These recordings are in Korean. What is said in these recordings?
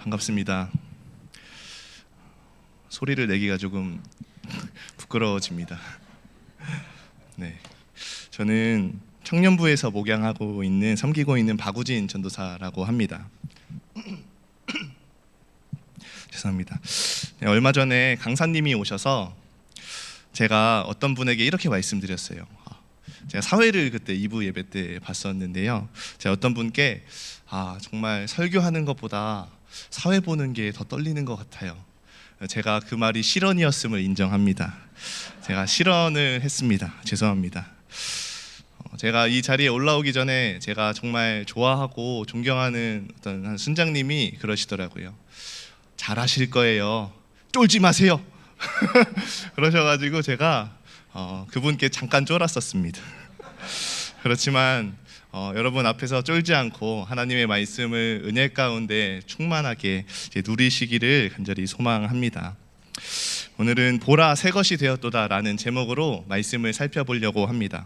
반갑습니다. 소리를 내기가 조금 부끄러워집니다. 네, 저는 청년부에서 목양하고 있는 섬기고 있는 박우진 전도사라고 합니다. 죄송합니다. 네, 얼마 전에 강사님이 오셔서 제가 어떤 분에게 이렇게 말씀드렸어요. 제가 사회를 그때 2부 예배 때 봤었는데요. 제가 어떤 분께 정말 설교하는 것보다 사회 보는 게 더 떨리는 것 같아요. 제가 그 말이 실언이었음을 인정합니다. 제가 실언을 했습니다. 죄송합니다. 제가 이 자리에 올라오기 전에 제가 정말 좋아하고 존경하는 어떤 한 순장님이 그러시더라고요. 잘하실 거예요. 쫄지 마세요. 그러셔가지고 제가 그분께 잠깐 쫄았었습니다. 그렇지만 여러분 앞에서 쫄지 않고 하나님의 말씀을 은혜 가운데 충만하게 누리시기를 간절히 소망합니다. 오늘은 보라 새 것이 되었도다 라는 제목으로 말씀을 살펴보려고 합니다.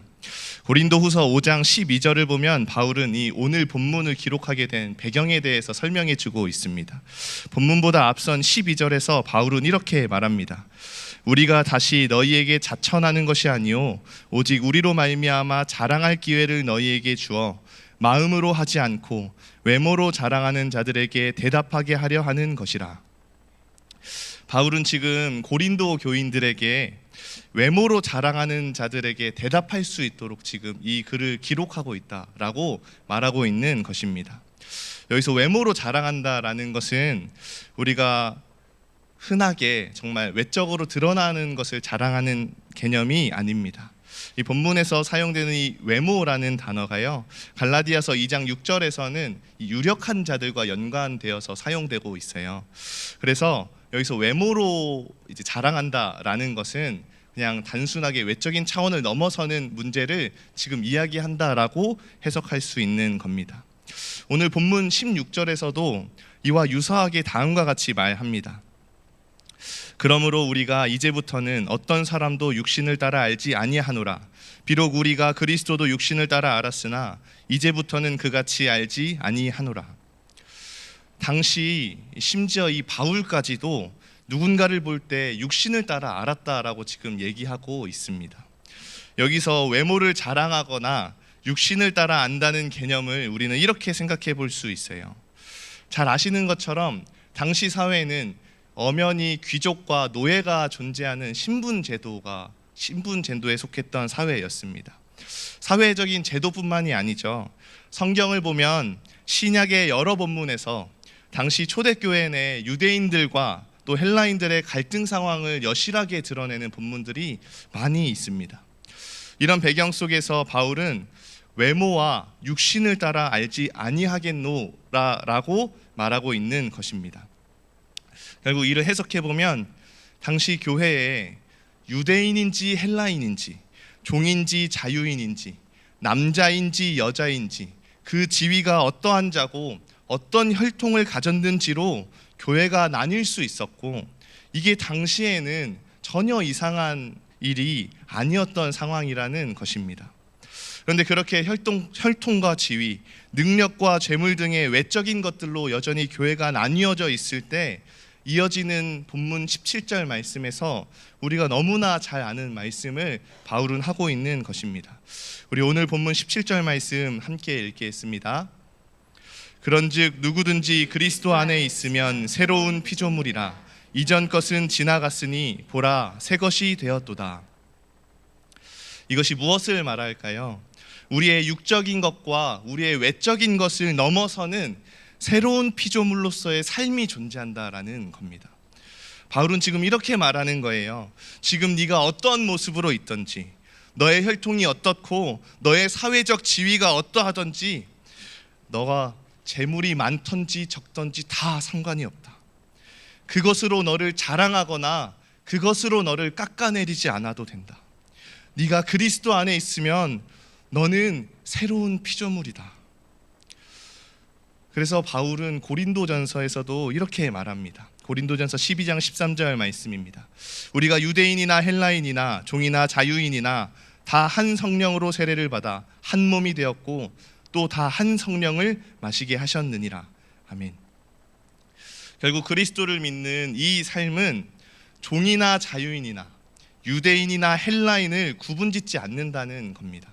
고린도후서 5장 12절을 보면 바울은 이 오늘 본문을 기록하게 된 배경에 대해서 설명해 주고 있습니다. 본문보다 앞선 12절에서 바울은 이렇게 말합니다. 우리가 다시 너희에게 자천하는 것이 아니요 오직 우리로 말미암아 자랑할 기회를 너희에게 주어 마음으로 하지 않고 외모로 자랑하는 자들에게 대답하게 하려 하는 것이라. 바울은 지금 고린도 교인들에게 외모로 자랑하는 자들에게 대답할 수 있도록 지금 이 글을 기록하고 있다라고 말하고 있는 것입니다. 여기서 외모로 자랑한다라는 것은 우리가 흔하게 정말 외적으로 드러나는 것을 자랑하는 개념이 아닙니다. 이 본문에서 사용되는 이 외모라는 단어가요, 갈라디아서 2장 6절에서는 유력한 자들과 연관되어서 사용되고 있어요. 그래서 여기서 외모로 이제 자랑한다라는 것은 그냥 단순하게 외적인 차원을 넘어서는 문제를 지금 이야기한다라고 해석할 수 있는 겁니다. 오늘 본문 16절에서도 이와 유사하게 다음과 같이 말합니다. 그러므로 우리가 이제부터는 어떤 사람도 육신을 따라 알지 아니하노라. 비록 우리가 그리스도도 육신을 따라 알았으나 이제부터는 그같이 알지 아니하노라. 당시 심지어 이 바울까지도 누군가를 볼 때 육신을 따라 알았다라고 지금 얘기하고 있습니다. 여기서 외모를 자랑하거나 육신을 따라 안다는 개념을 우리는 이렇게 생각해 볼 수 있어요. 잘 아시는 것처럼 당시 사회는 엄연히 귀족과 노예가 존재하는 신분제도에 속했던 사회였습니다. 사회적인 제도뿐만이 아니죠. 성경을 보면 신약의 여러 본문에서 당시 초대교회 내 유대인들과 또 헬라인들의 갈등 상황을 여실하게 드러내는 본문들이 많이 있습니다. 이런 배경 속에서 바울은 외모와 육신을 따라 알지 아니하겠노라라고 말하고 있는 것입니다. 결국 이를 해석해 보면 당시 교회에 유대인인지 헬라인인지, 종인지 자유인인지, 남자인지 여자인지, 그 지위가 어떠한 자고 어떤 혈통을 가졌는지로 교회가 나뉠 수 있었고, 이게 당시에는 전혀 이상한 일이 아니었던 상황이라는 것입니다. 그런데 그렇게 혈통과 지위, 능력과 재물 등의 외적인 것들로 여전히 교회가 나뉘어져 있을 때 이어지는 본문 17절 말씀에서 우리가 너무나 잘 아는 말씀을 바울은 하고 있는 것입니다. 우리 오늘 본문 17절 말씀 함께 읽겠습니다. 그런즉 누구든지 그리스도 안에 있으면 새로운 피조물이라. 이전 것은 지나갔으니 보라 새 것이 되었도다. 이것이 무엇을 말할까요? 우리의 육적인 것과 우리의 외적인 것을 넘어서는 새로운 피조물로서의 삶이 존재한다라는 겁니다. 바울은 지금 이렇게 말하는 거예요. 지금 네가 어떤 모습으로 있든지, 너의 혈통이 어떻고 너의 사회적 지위가 어떠하든지, 너가 재물이 많든지 적든지 다 상관이 없다. 그것으로 너를 자랑하거나 그것으로 너를 깎아내리지 않아도 된다. 네가 그리스도 안에 있으면 너는 새로운 피조물이다. 그래서 바울은 고린도전서에서도 이렇게 말합니다. 고린도전서 12장 13절 말씀입니다. 우리가 유대인이나 헬라인이나 종이나 자유인이나 다 한 성령으로 세례를 받아 한 몸이 되었고 또 다 한 성령을 마시게 하셨느니라. 아멘. 결국 그리스도를 믿는 이 삶은 종이나 자유인이나 유대인이나 헬라인을 구분짓지 않는다는 겁니다.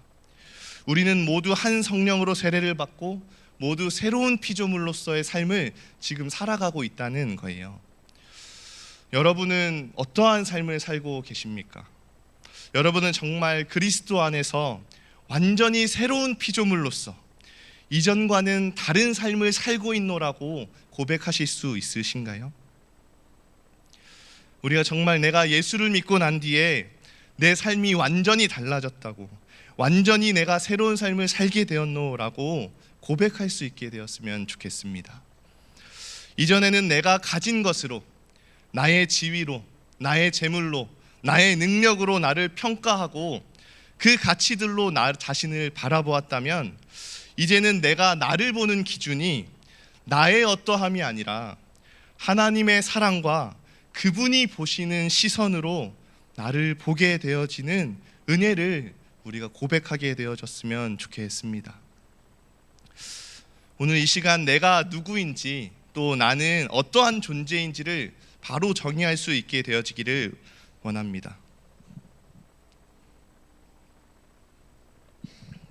우리는 모두 한 성령으로 세례를 받고 모두 새로운 피조물로서의 삶을 지금 살아가고 있다는 거예요. 여러분은 어떠한 삶을 살고 계십니까? 여러분은 정말 그리스도 안에서 완전히 새로운 피조물로서 이전과는 다른 삶을 살고 있노라고 고백하실 수 있으신가요? 우리가 정말 내가 예수를 믿고 난 뒤에 내 삶이 완전히 달라졌다고, 완전히 내가 새로운 삶을 살게 되었노라고 고백할 수 있게 되었으면 좋겠습니다. 이전에는 내가 가진 것으로, 나의 지위로, 나의 재물로, 나의 능력으로 나를 평가하고 그 가치들로 나 자신을 바라보았다면, 이제는 내가 나를 보는 기준이 나의 어떠함이 아니라 하나님의 사랑과 그분이 보시는 시선으로 나를 보게 되어지는 은혜를 우리가 고백하게 되어졌으면 좋겠습니다. 오늘 이 시간 내가 누구인지, 또 나는 어떠한 존재인지를 바로 정의할 수 있게 되어지기를 원합니다.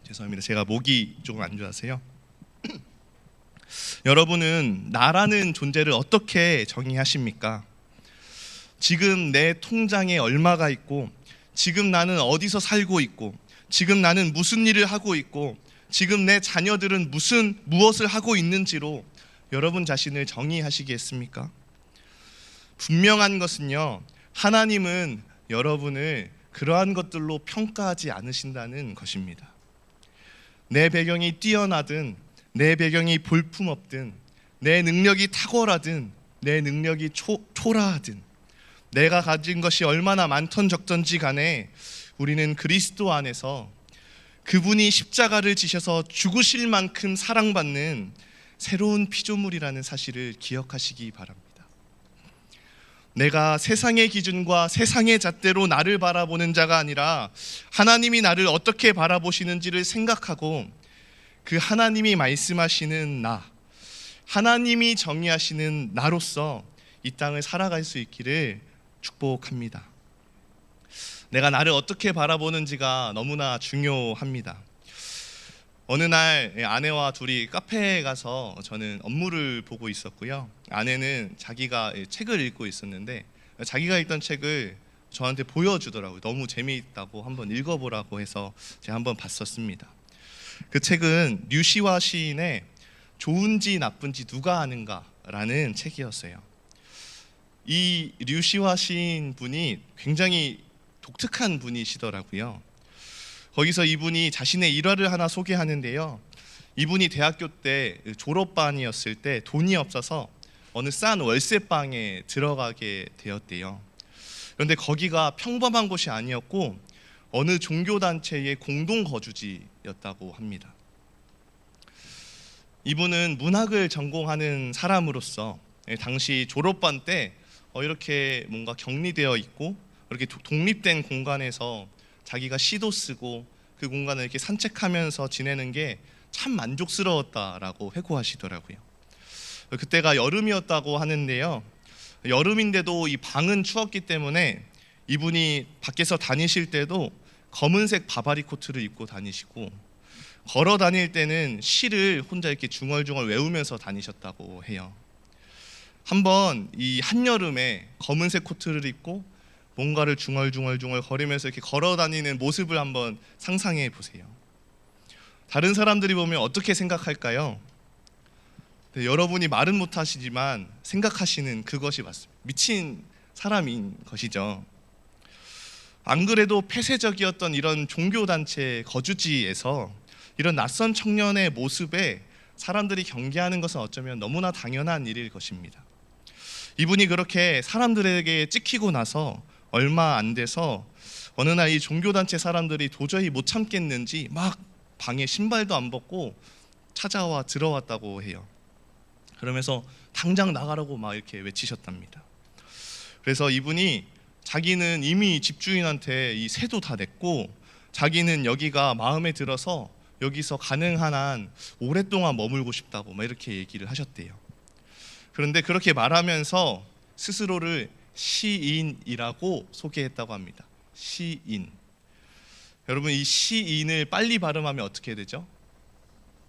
죄송합니다. 제가 목이 조금 안 좋아서요. 여러분은 나라는 존재를 어떻게 정의하십니까? 지금 내 통장에 얼마가 있고, 지금 나는 어디서 살고 있고, 지금 나는 무슨 일을 하고 있고, 지금 내 자녀들은 무엇을 하고 있는지로 여러분 자신을 정의하시겠습니까? 분명한 것은요, 하나님은 여러분을 그러한 것들로 평가하지 않으신다는 것입니다. 내 배경이 뛰어나든, 내 배경이 볼품없든, 내 능력이 탁월하든, 내 능력이 초라하든, 내가 가진 것이 얼마나 많던 적던지 간에 우리는 그리스도 안에서 그분이 십자가를 지셔서 죽으실 만큼 사랑받는 새로운 피조물이라는 사실을 기억하시기 바랍니다. 내가 세상의 기준과 세상의 잣대로 나를 바라보는 자가 아니라 하나님이 나를 어떻게 바라보시는지를 생각하고 그 하나님이 말씀하시는 나, 하나님이 정의하시는 나로서 이 땅을 살아갈 수 있기를 축복합니다. 내가 나를 어떻게 바라보는지가 너무나 중요합니다. 어느 날 아내와 둘이 카페에 가서 저는 업무를 보고 있었고요. 아내는 자기가 책을 읽고 있었는데 자기가 읽던 책을 저한테 보여주더라고요. 너무 재미있다고 한번 읽어보라고 해서 제가 한번 봤었습니다. 그 책은 류시화 시인의 좋은지 나쁜지 누가 아는가라는 책이었어요. 이 류시화 시인 분이 굉장히 독특한 분이시더라고요. 거기서 이분이 자신의 일화를 하나 소개하는데요. 이분이 대학교 때 졸업반이었을 때 돈이 없어서 어느 싼 월세방에 들어가게 되었대요. 그런데 거기가 평범한 곳이 아니었고 어느 종교단체의 공동거주지였다고 합니다. 이분은 문학을 전공하는 사람으로서 당시 졸업반 때 이렇게 뭔가 격리되어 있고 이렇게 독립된 공간에서 자기가 시도 쓰고 그 공간을 이렇게 산책하면서 지내는 게 참 만족스러웠다라고 회고하시더라고요. 그때가 여름이었다고 하는데요. 여름인데도 이 방은 추웠기 때문에 이분이 밖에서 다니실 때도 검은색 바바리 코트를 입고 다니시고 걸어 다닐 때는 시를 혼자 이렇게 중얼중얼 외우면서 다니셨다고 해요. 한번 이 한여름에 검은색 코트를 입고 뭔가를 중얼중얼 거리면서 이렇게 걸어 다니는 모습을 한번 상상해 보세요. 다른 사람들이 보면 어떻게 생각할까요? 네, 여러분이 말은 못하시지만 생각하시는 그것이 맞습니다. 미친 사람인 것이죠. 안 그래도 폐쇄적이었던 이런 종교단체 거주지에서 이런 낯선 청년의 모습에 사람들이 경계하는 것은 어쩌면 너무나 당연한 일일 것입니다. 이분이 그렇게 사람들에게 찍히고 나서 얼마 안 돼서 어느 날 이 종교단체 사람들이 도저히 못 참겠는지 막 방에 신발도 안 벗고 찾아와 들어왔다고 해요. 그러면서 당장 나가라고 막 이렇게 외치셨답니다. 그래서 이분이 자기는 이미 집주인한테 이 세도 다 냈고 자기는 여기가 마음에 들어서 여기서 가능한 한 오랫동안 머물고 싶다고 막 이렇게 얘기를 하셨대요. 그런데 그렇게 말하면서 스스로를 시인이라고 소개했다고 합니다. 시인. 여러분, 이 시인을 빨리 발음하면 어떻게 되죠?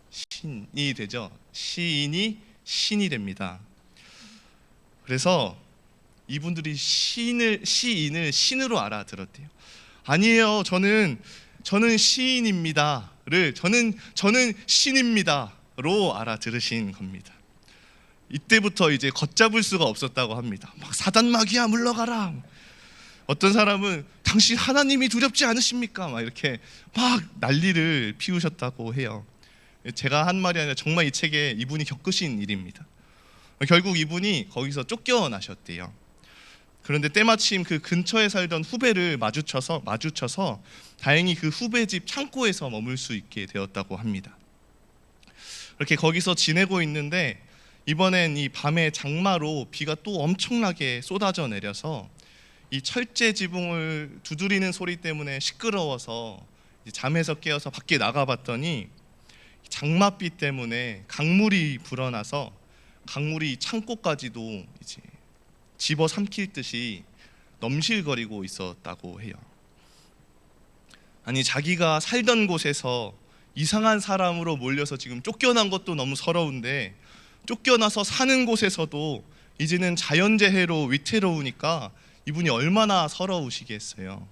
신이 되죠. 시인이 신이 됩니다. 그래서 이분들이 시인을 신으로 알아들었대요. 아니에요. 저는 시인입니다를 저는 신입니다로 알아들으신 겁니다. 이때부터 이제 걷잡을 수가 없었다고 합니다. 막 사단마귀야 물러가라. 어떤 사람은 당신 하나님이 두렵지 않으십니까? 막 이렇게 막 난리를 피우셨다고 해요. 제가 한 말이 아니라 정말 이 책에 이분이 겪으신 일입니다. 결국 이분이 거기서 쫓겨나셨대요. 그런데 때마침 그 근처에 살던 후배를 마주쳐서 다행히 그 후배 집 창고에서 머물 수 있게 되었다고 합니다. 그렇게 거기서 지내고 있는데 이번엔 이 밤에 장마로 비가 또 엄청나게 쏟아져 내려서 이 철제 지붕을 두드리는 소리 때문에 시끄러워서 잠에서 깨어서 밖에 나가봤더니 장맛비 때문에 강물이 불어나서 강물이 창고까지도 이제 집어삼킬 듯이 넘실거리고 있었다고 해요. 아니, 자기가 살던 곳에서 이상한 사람으로 몰려서 지금 쫓겨난 것도 너무 서러운데 쫓겨나서 사는 곳에서도 이제는 자연재해로 위태로우니까 이분이 얼마나 서러우시겠어요.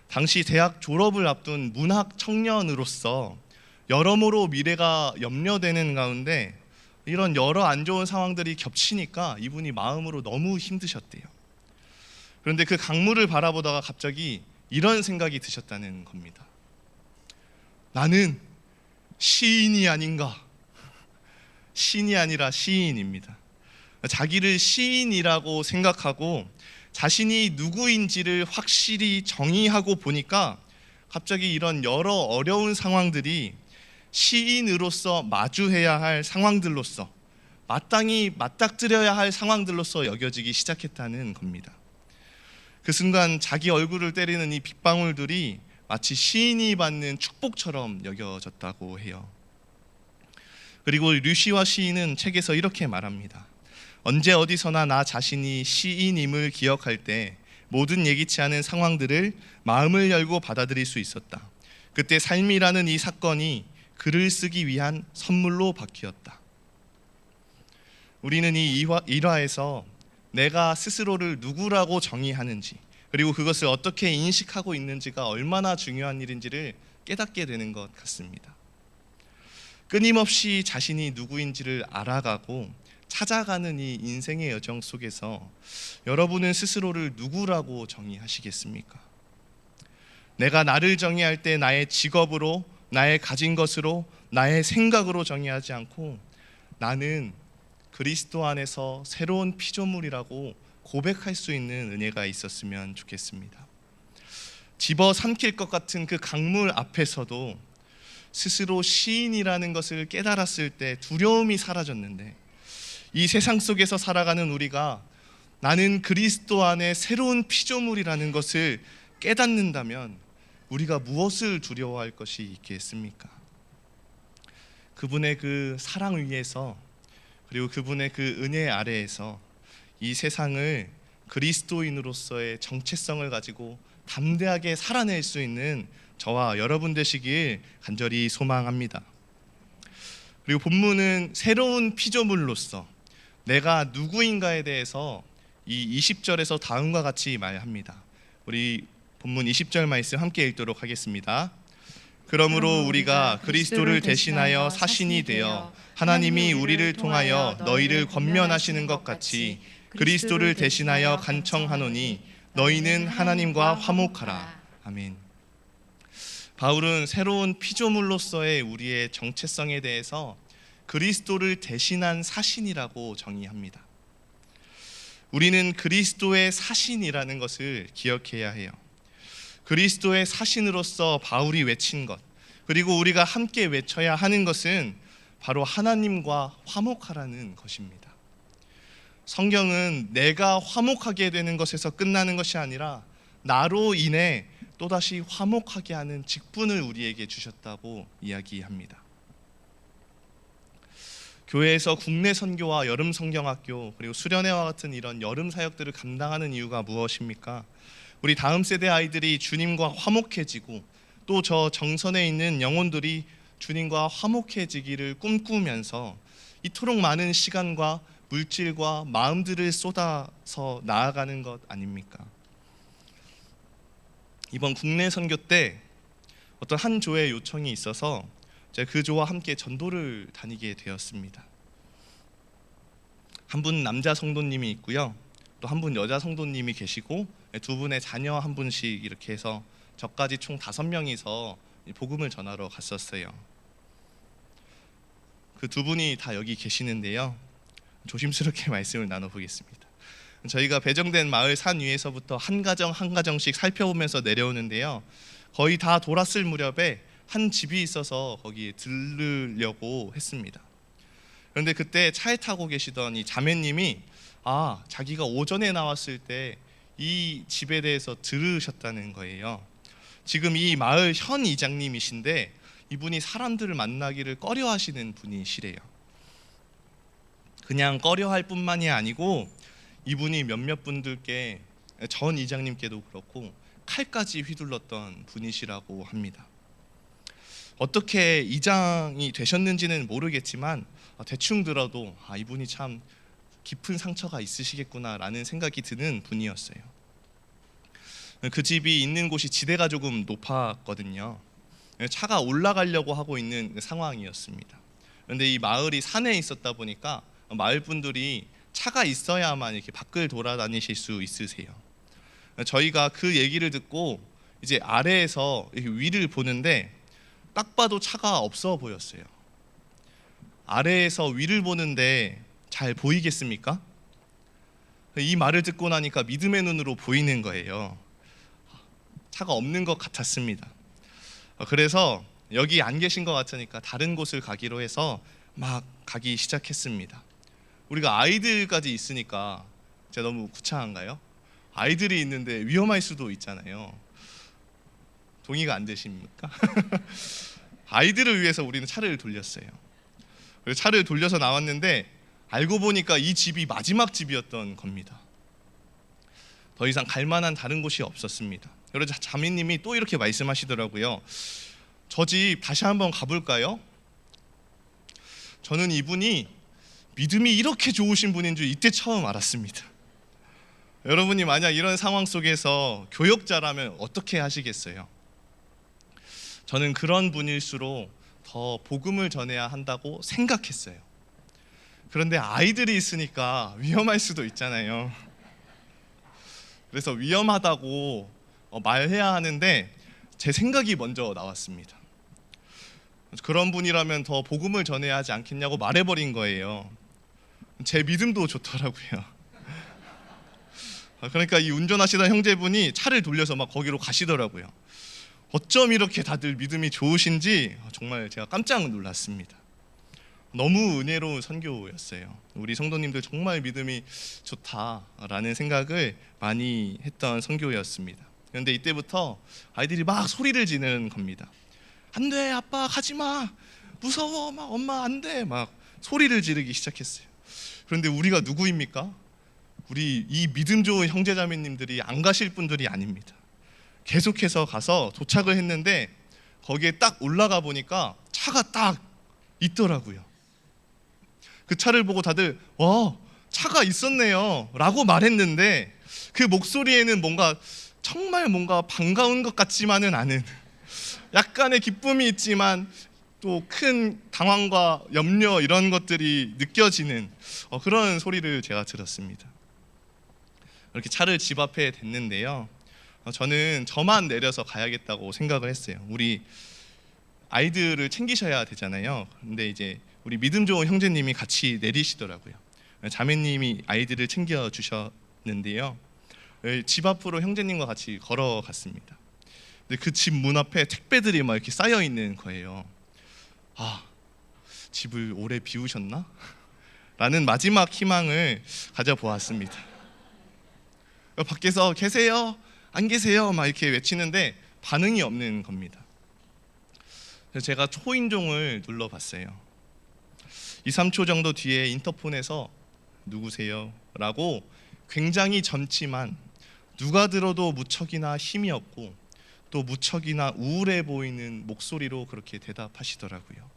당시 대학 졸업을 앞둔 문학 청년으로서 여러모로 미래가 염려되는 가운데 이런 여러 안 좋은 상황들이 겹치니까 이분이 마음으로 너무 힘드셨대요. 그런데 그 강물을 바라보다가 갑자기 이런 생각이 드셨다는 겁니다. 나는 시인이 아닌가. 신이 아니라 시인입니다. 자기를 시인이라고 생각하고 자신이 누구인지를 확실히 정의하고 보니까 갑자기 이런 여러 어려운 상황들이 시인으로서 마주해야 할 상황들로서 마땅히 맞닥뜨려야 할 상황들로서 여겨지기 시작했다는 겁니다. 그 순간 자기 얼굴을 때리는 이 빗방울들이 마치 시인이 받는 축복처럼 여겨졌다고 해요. 그리고 류시와 시인은 책에서 이렇게 말합니다. 언제 어디서나 나 자신이 시인임을 기억할 때 모든 예기치 않은 상황들을 마음을 열고 받아들일 수 있었다. 그때 삶이라는 이 사건이 글을 쓰기 위한 선물로 바뀌었다. 우리는 이 일화에서 내가 스스로를 누구라고 정의하는지 그리고 그것을 어떻게 인식하고 있는지가 얼마나 중요한 일인지를 깨닫게 되는 것 같습니다. 끊임없이 자신이 누구인지를 알아가고 찾아가는 이 인생의 여정 속에서 여러분은 스스로를 누구라고 정의하시겠습니까? 내가 나를 정의할 때 나의 직업으로, 나의 가진 것으로, 나의 생각으로 정의하지 않고 나는 그리스도 안에서 새로운 피조물이라고 고백할 수 있는 은혜가 있었으면 좋겠습니다. 집어삼킬 것 같은 그 강물 앞에서도 스스로 시인이라는 것을 깨달았을 때 두려움이 사라졌는데 이 세상 속에서 살아가는 우리가 나는 그리스도 안에 새로운 피조물이라는 것을 깨닫는다면 우리가 무엇을 두려워할 것이 있겠습니까? 그분의 그 사랑 위에서 그리고 그분의 그 은혜 아래에서 이 세상을 그리스도인으로서의 정체성을 가지고 담대하게 살아낼 수 있는 저와 여러분 되시길 간절히 소망합니다. 그리고 본문은 새로운 피조물로서 내가 누구인가에 대해서 이 20절에서 다음과 같이 말합니다. 우리 본문 20절 말씀 함께 읽도록 하겠습니다. 그러므로 우리가 그리스도를 대신하여 사신이 되어 하나님이 우리를 통하여 너희를 권면하시는 것 같이 그리스도를 대신하여 간청하노니 너희는 하나님과 화목하라. 아멘. 바울은 새로운 피조물로서의 우리의 정체성에 대해서 그리스도를 대신한 사신이라고 정의합니다. 우리는 그리스도의 사신이라는 것을 기억해야 해요. 그리스도의 사신으로서 바울이 외친 것, 그리고 우리가 함께 외쳐야 하는 것은 바로 하나님과 화목하라는 것입니다. 성경은 내가 화목하게 되는 것에서 끝나는 것이 아니라 나로 인해 또다시 화목하게 하는 직분을 우리에게 주셨다고 이야기합니다. 교회에서 국내 선교와 여름 성경학교 그리고 수련회와 같은 이런 여름 사역들을 감당하는 이유가 무엇입니까? 우리 다음 세대 아이들이 주님과 화목해지고 또 저 정선에 있는 영혼들이 주님과 화목해지기를 꿈꾸면서 이토록 많은 시간과 물질과 마음들을 쏟아서 나아가는 것 아닙니까? 이번 국내 선교 때 어떤 한 조의 요청이 있어서 제가 그 조와 함께 전도를 다니게 되었습니다. 한 분 남자 성도님이 있고요, 또 한 분 여자 성도님이 계시고 두 분의 자녀 한 분씩 이렇게 해서 저까지 총 5명이서 복음을 전하러 갔었어요. 그 두 분이 다 여기 계시는데요, 조심스럽게 말씀을 나눠보겠습니다. 저희가 배정된 마을 산 위에서부터 한 가정 한 가정씩 살펴보면서 내려오는데요, 거의 다 돌았을 무렵에 한 집이 있어서 거기에 들르려고 했습니다. 그런데 그때 차에 타고 계시던 이 자매님이 자기가 오전에 나왔을 때 이 집에 대해서 들으셨다는 거예요. 지금 이 마을 현 이장님이신데 이분이 사람들을 만나기를 꺼려하시는 분이시래요. 그냥 꺼려할 뿐만이 아니고 이분이 몇몇 분들께, 전 이장님께도 그렇고 칼까지 휘둘렀던 분이시라고 합니다. 어떻게 이장이 되셨는지는 모르겠지만 대충 들어도 이분이 참 깊은 상처가 있으시겠구나라는 생각이 드는 분이었어요. 그 집이 있는 곳이 지대가 조금 높았거든요. 차가 올라가려고 하고 있는 상황이었습니다. 그런데 이 마을이 산에 있었다 보니까 마을 분들이 차가 있어야만 이렇게 밖을 돌아다니실 수 있으세요. 저희가 그 얘기를 듣고 이제 아래에서 위를 보는데 딱 봐도 차가 없어 보였어요. 아래에서 위를 보는데 잘 보이겠습니까? 이 말을 듣고 나니까 믿음의 눈으로 보이는 거예요. 차가 없는 것 같았습니다. 그래서 여기 안 계신 것 같으니까 다른 곳을 가기로 해서 막 가기 시작했습니다. 우리가 아이들까지 있으니까 제가 너무 구차한가요? 아이들이 있는데 위험할 수도 있잖아요. 동의가 안 되십니까? 아이들을 위해서 우리는 차를 돌렸어요. 그래서 차를 돌려서 나왔는데 알고 보니까 이 집이 마지막 집이었던 겁니다. 더 이상 갈 만한 다른 곳이 없었습니다. 그래서 자매님이 또 이렇게 말씀하시더라고요. 저 집 다시 한번 가볼까요? 저는 이분이 믿음이 이렇게 좋으신 분인 줄 이때 처음 알았습니다. 여러분이 만약 이런 상황 속에서 교역자라면 어떻게 하시겠어요? 저는 그런 분일수록 더 복음을 전해야 한다고 생각했어요. 그런데 아이들이 있으니까 위험할 수도 있잖아요. 그래서 위험하다고 말해야 하는데 제 생각이 먼저 나왔습니다. 그런 분이라면 더 복음을 전해야 하지 않겠냐고 말해버린 거예요. 제 믿음도 좋더라고요. 그러니까 이 운전하시던 형제분이 차를 돌려서 막 거기로 가시더라고요. 어쩜 이렇게 다들 믿음이 좋으신지 정말 제가 깜짝 놀랐습니다. 너무 은혜로운 선교였어요. 우리 성도님들 정말 믿음이 좋다라는 생각을 많이 했던 선교였습니다. 그런데 이때부터 아이들이 막 소리를 지르는 겁니다. 안 돼, 아빠 가지 마, 무서워, 막 엄마 안 돼, 막 소리를 지르기 시작했어요. 그런데 우리가 누구입니까? 우리 이 믿음 좋은 형제자매님들이 안 가실 분들이 아닙니다. 계속해서 가서 도착을 했는데 거기에 딱 올라가 보니까 차가 딱 있더라고요. 그 차를 보고 다들 와, 차가 있었네요 라고 말했는데 그 목소리에는 정말 뭔가 반가운 것 같지만은 않은, 약간의 기쁨이 있지만 또 큰 당황과 염려 이런 것들이 느껴지는 그런 소리를 제가 들었습니다. 이렇게 차를 집 앞에 댔는데요, 저는 저만 내려서 가야겠다고 생각을 했어요. 우리 아이들을 챙기셔야 되잖아요. 근데 이제 우리 믿음 좋은 형제님이 같이 내리시더라고요. 자매님이 아이들을 챙겨 주셨는데요, 집 앞으로 형제님과 같이 걸어갔습니다. 근데 그 집 문 앞에 택배들이 막 이렇게 쌓여 있는 거예요. 집을 오래 비우셨나? 라는 마지막 희망을 가져보았습니다. 밖에서 계세요? 안 계세요? 막 이렇게 외치는데 반응이 없는 겁니다. 그래서 제가 초인종을 눌러봤어요. 2, 3초 정도 뒤에 인터폰에서 누구세요? 라고 굉장히 젊지만 누가 들어도 무척이나 힘이 없고 또 무척이나 우울해 보이는 목소리로 그렇게 대답하시더라고요.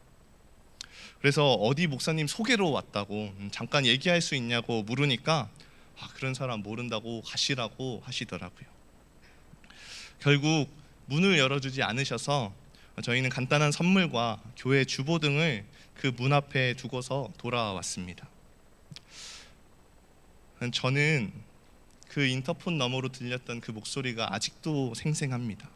그래서 어디 목사님 소개로 왔다고 잠깐 얘기할 수 있냐고 물으니까 그런 사람 모른다고 가시라고 하시더라고요. 결국 문을 열어주지 않으셔서 저희는 간단한 선물과 교회 주보 등을 그 문 앞에 두고서 돌아왔습니다. 저는 그 인터폰 너머로 들렸던 그 목소리가 아직도 생생합니다.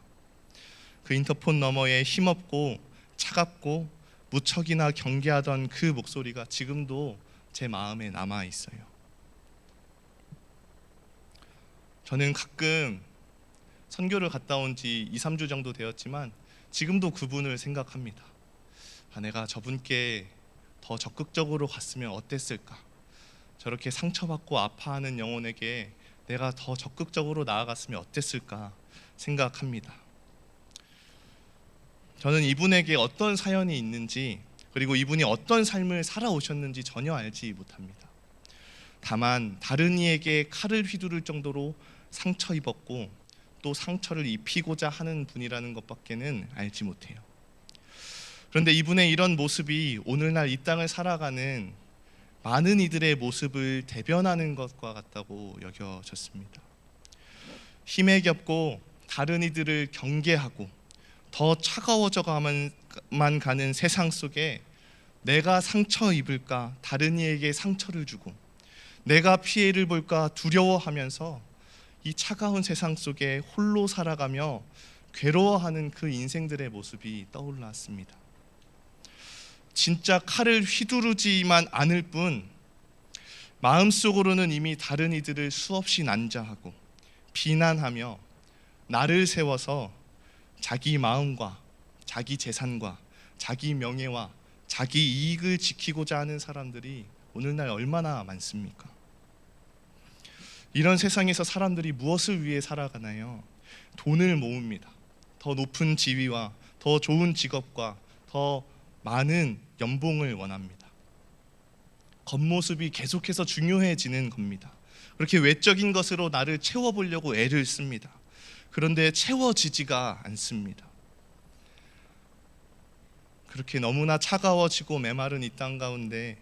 그 인터폰 너머에 힘없고 차갑고 무척이나 경계하던 그 목소리가 지금도 제 마음에 남아 있어요. 저는 가끔 선교를 갔다 온 지 2, 3주 정도 되었지만 지금도 그분을 생각합니다. 내가 저분께 더 적극적으로 갔으면 어땠을까? 저렇게 상처받고 아파하는 영혼에게 내가 더 적극적으로 나아갔으면 어땠을까 생각합니다. 저는 이분에게 어떤 사연이 있는지 그리고 이분이 어떤 삶을 살아오셨는지 전혀 알지 못합니다. 다만 다른 이에게 칼을 휘두를 정도로 상처 입었고 또 상처를 입히고자 하는 분이라는 것밖에는 알지 못해요. 그런데 이분의 이런 모습이 오늘날 이 땅을 살아가는 많은 이들의 모습을 대변하는 것과 같다고 여겨졌습니다. 힘에 겹고 다른 이들을 경계하고 더 차가워져가만 가는 세상 속에 내가 상처 입을까 다른 이에게 상처를 주고 내가 피해를 볼까 두려워하면서 이 차가운 세상 속에 홀로 살아가며 괴로워하는 그 인생들의 모습이 떠올랐습니다. 진짜 칼을 휘두르지만 않을 뿐 마음속으로는 이미 다른 이들을 수없이 난자하고 비난하며 나를 세워서 자기 마음과 자기 재산과 자기 명예와 자기 이익을 지키고자 하는 사람들이 오늘날 얼마나 많습니까? 이런 세상에서 사람들이 무엇을 위해 살아가나요? 돈을 모읍니다. 더 높은 지위와 더 좋은 직업과 더 많은 연봉을 원합니다. 겉모습이 계속해서 중요해지는 겁니다. 그렇게 외적인 것으로 나를 채워보려고 애를 씁니다. 그런데 채워지지가 않습니다. 그렇게 너무나 차가워지고 메마른 이 땅 가운데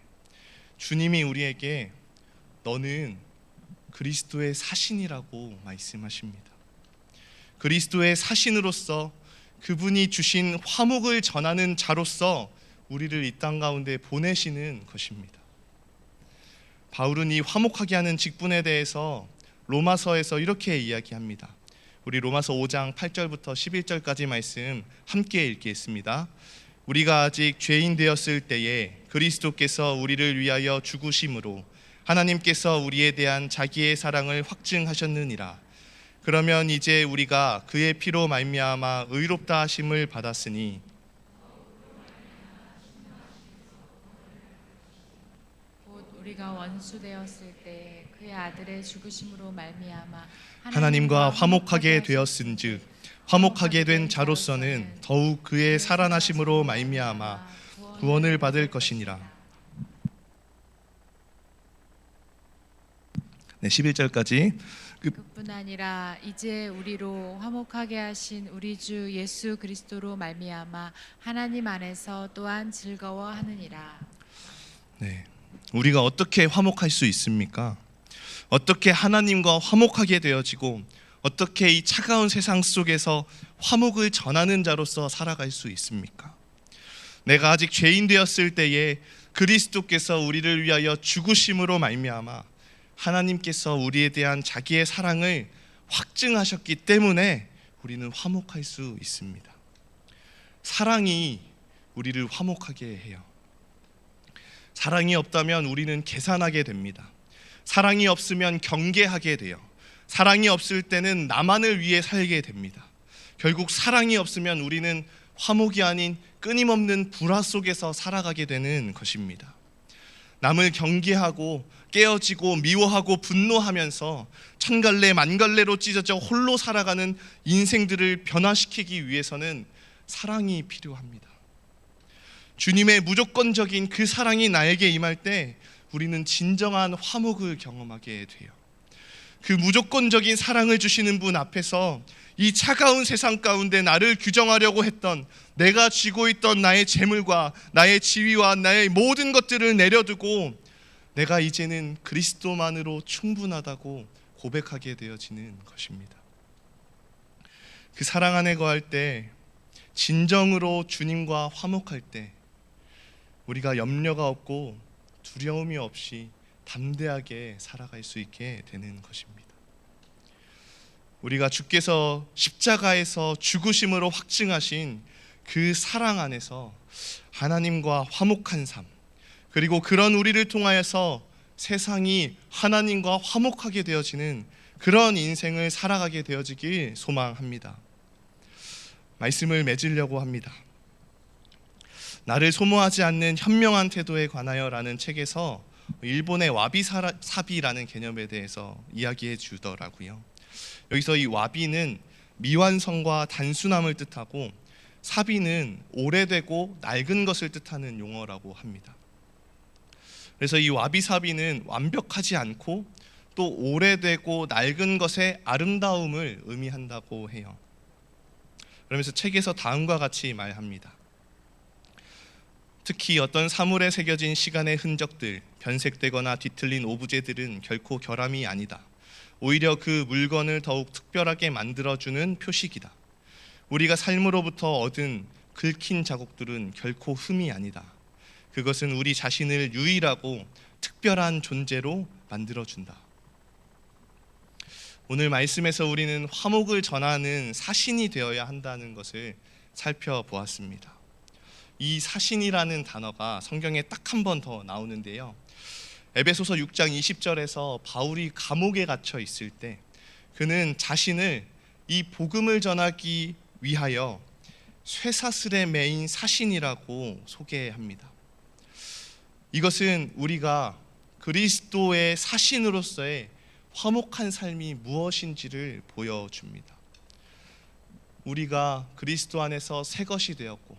주님이 우리에게 너는 그리스도의 사신이라고 말씀하십니다. 그리스도의 사신으로서 그분이 주신 화목을 전하는 자로서 우리를 이 땅 가운데 보내시는 것입니다. 바울은 이 화목하게 하는 직분에 대해서 로마서에서 이렇게 이야기합니다. 우리 로마서 5장 8절부터 11절까지 말씀 함께 읽겠습니다. 우리가 아직 죄인 되었을 때에 그리스도께서 우리를 위하여 죽으심으로 하나님께서 우리에 대한 자기의 사랑을 확증하셨느니라. 그러면 이제 우리가 그의 피로 말미암아 의롭다 하심을 받았으니 곧 우리가 원수 되었을 때 그의 아들의 죽으심으로 말미암아 하나님과 화목하게 되었은즉 화목하게 된 자로서는 더욱 그의 살아나심으로 말미암아 구원을 받을 것이니라. 11절까지 그뿐 아니라 이제 우리로 화목하게 하신 우리 주 예수 그리스도로 말미암아 하나님 안에서 또한 즐거워하느니라. 네, 우리가 어떻게 화목할 수 있습니까? 어떻게 하나님과 화목하게 되어지고 어떻게 이 차가운 세상 속에서 화목을 전하는 자로서 살아갈 수 있습니까? 내가 아직 죄인 되었을 때에 그리스도께서 우리를 위하여 죽으심으로 말미암아 하나님께서 우리에 대한 자기의 사랑을 확증하셨기 때문에 우리는 화목할 수 있습니다. 사랑이 우리를 화목하게 해요. 사랑이 없다면 우리는 계산하게 됩니다. 사랑이 없으면 경계하게 돼요. 사랑이 없을 때는 나만을 위해 살게 됩니다. 결국 사랑이 없으면 우리는 화목이 아닌 끊임없는 불화 속에서 살아가게 되는 것입니다. 남을 경계하고 깨어지고 미워하고 분노하면서 천갈래 만갈래로 찢어져 홀로 살아가는 인생들을 변화시키기 위해서는 사랑이 필요합니다. 주님의 무조건적인 그 사랑이 나에게 임할 때 우리는 진정한 화목을 경험하게 돼요. 그 무조건적인 사랑을 주시는 분 앞에서 이 차가운 세상 가운데 나를 규정하려고 했던, 내가 쥐고 있던 나의 재물과 나의 지위와 나의 모든 것들을 내려두고 내가 이제는 그리스도만으로 충분하다고 고백하게 되어지는 것입니다. 그 사랑 안에 거할 때, 진정으로 주님과 화목할 때 우리가 염려가 없고 두려움이 없이 담대하게 살아갈 수 있게 되는 것입니다. 우리가 주께서 십자가에서 죽으심으로 확증하신 그 사랑 안에서 하나님과 화목한 삶, 그리고 그런 우리를 통하여서 세상이 하나님과 화목하게 되어지는 그런 인생을 살아가게 되어지길 소망합니다. 말씀을 맺으려고 합니다. 나를 소모하지 않는 현명한 태도에 관하여라는 책에서 일본의 와비사비라는 개념에 대해서 이야기해 주더라고요. 여기서 이 와비는 미완성과 단순함을 뜻하고, 사비는 오래되고 낡은 것을 뜻하는 용어라고 합니다. 그래서 이 와비사비는 완벽하지 않고 또 오래되고 낡은 것의 아름다움을 의미한다고 해요. 그러면서 책에서 다음과 같이 말합니다. 특히 어떤 사물에 새겨진 시간의 흔적들, 변색되거나 뒤틀린 오브제들은 결코 결함이 아니다. 오히려 그 물건을 더욱 특별하게 만들어주는 표식이다. 우리가 삶으로부터 얻은 긁힌 자국들은 결코 흠이 아니다. 그것은 우리 자신을 유일하고 특별한 존재로 만들어준다. 오늘 말씀에서 우리는 화목을 전하는 사신이 되어야 한다는 것을 살펴보았습니다. 이 사신이라는 단어가 성경에 딱 한 번 더 나오는데요. 에베소서 6장 20절에서 바울이 감옥에 갇혀 있을 때 그는 자신을 이 복음을 전하기 위하여 쇠사슬에 매인 사신이라고 소개합니다. 이것은 우리가 그리스도의 사신으로서의 화목한 삶이 무엇인지를 보여줍니다. 우리가 그리스도 안에서 새 것이 되었고,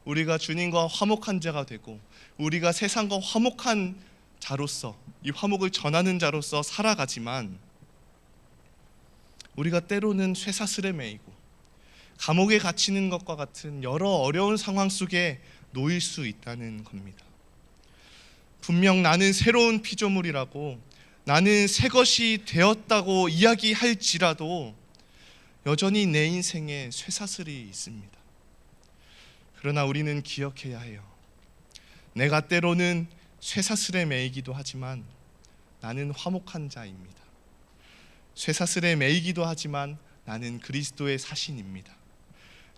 우리가 주님과 화목한 자가 되고, 우리가 세상과 화목한 자로서, 이 화목을 전하는 자로서 살아가지만, 우리가 때로는 쇠사슬에 매이고 감옥에 갇히는 것과 같은 여러 어려운 상황 속에 놓일 수 있다는 겁니다. 분명 나는 새로운 피조물이라고, 나는 새 것이 되었다고 이야기할지라도 여전히 내 인생에 쇠사슬이 있습니다. 그러나 우리는 기억해야 해요. 내가 때로는 쇠사슬에 매이기도 하지만 나는 화목한 자입니다. 쇠사슬에 매이기도 하지만 나는 그리스도의 사신입니다.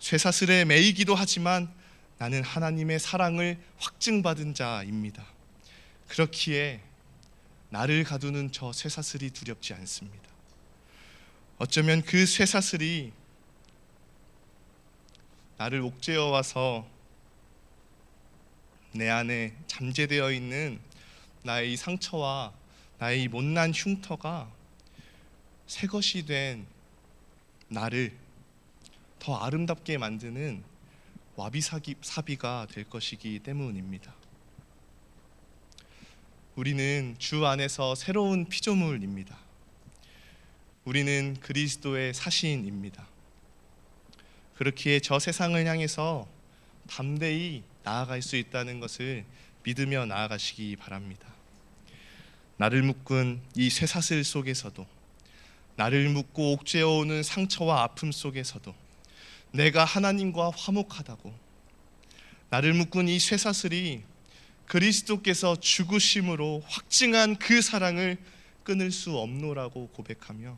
쇠사슬에 매이기도 하지만 나는 하나님의 사랑을 확증받은 자입니다. 그렇기에 나를 가두는 저 쇠사슬이 두렵지 않습니다. 어쩌면 그 쇠사슬이 나를 옥죄어 와서 내 안에 잠재되어 있는 나의 이 상처와 나의 이 못난 흉터가 새 것이 된 나를 더 아름답게 만드는 와비사비가 될 것이기 때문입니다. 우리는 주 안에서 새로운 피조물입니다. 우리는 그리스도의 사신입니다. 그렇기에 저 세상을 향해서 담대히 나아갈 수 있다는 것을 믿으며 나아가시기 바랍니다. 나를 묶은 이 쇠사슬 속에서도, 나를 묶고 옥죄어오는 상처와 아픔 속에서도 내가 하나님과 화목하다고, 나를 묶은 이 쇠사슬이 그리스도께서 죽으심으로 확증한 그 사랑을 끊을 수 없노라고 고백하며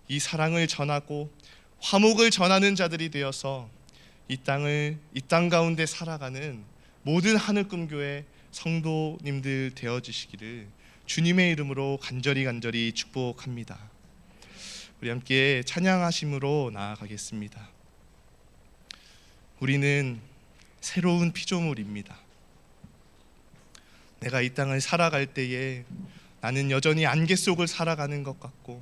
이 사랑을 전하고 화목을 전하는 자들이 되어서 이 땅 가운데 살아가는 모든 하늘금교회 성도님들 되어주시기를 주님의 이름으로 간절히 축복합니다. 우리 함께 찬양하심으로 나아가겠습니다. 우리는 새로운 피조물입니다. 내가 이 땅을 살아갈 때에 나는 여전히 안개 속을 살아가는 것 같고,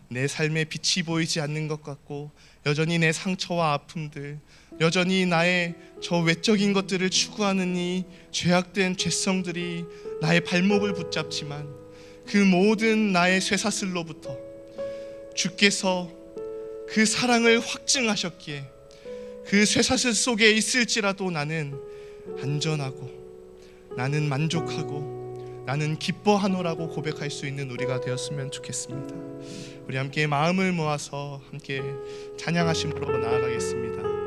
내 삶에 빛이 보이지 않는 것 같고, 여전히 내 상처와 아픔들, 여전히 나의 저 외적인 것들을 추구하는 이 죄악된 죄성들이 나의 발목을 붙잡지만 그 모든 나의 쇠사슬로부터 주께서 그 사랑을 확증하셨기에 그 쇠사슬 속에 있을지라도 나는 안전하고 나는 만족하고 나는 기뻐하노라고 고백할 수 있는 우리가 되었으면 좋겠습니다. 우리 함께 마음을 모아서 함께 찬양하심으로 나아가겠습니다.